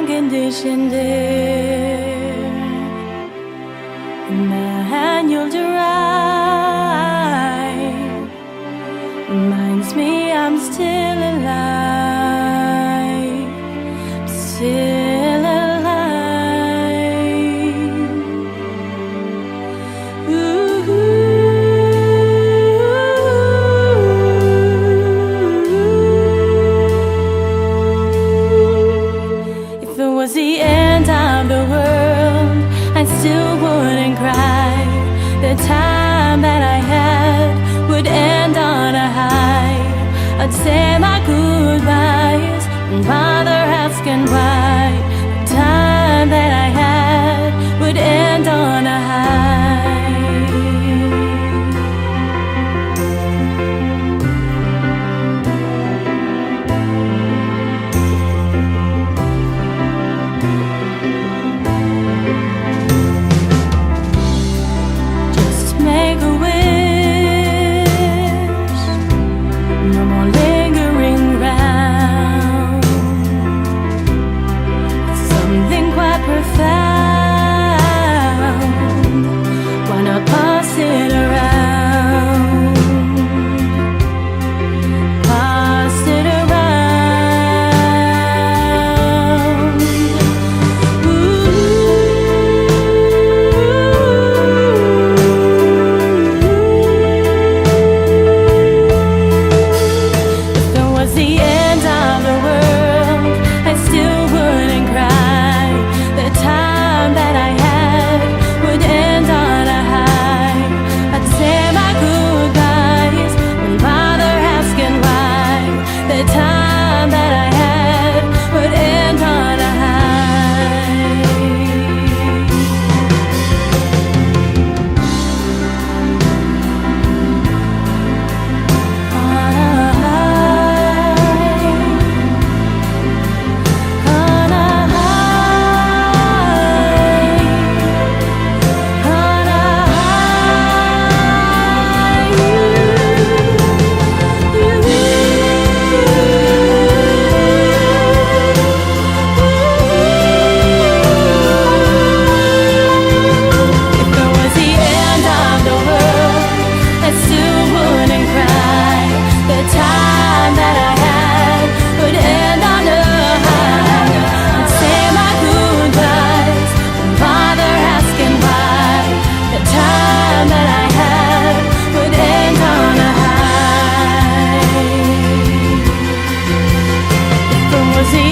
unconditioned dear, and then you'll derive reminds me I'm still alive, still alive. Ooh. If it was the end of the world, I still wouldn't cry. The time that I had would end on a high. I'd say my goodbyes and bother asking why. The time that I had would end on a high. Just make a wish, no more lingering round. Something quite profound. Why not pass it around? Pass it around. If it was the end of the world, I still wouldn't cry. The time that I had would end on a high. I'd say my goodbyes, wouldn't bother asking why. The time that I had would end on a high. On a high. On a high. On a If it was the end of the world, I still wouldn't cry. The time that I had would end on a high. I'd say my goodbyes, wouldn't bother asking why. The time that I had would end on a high. If it was the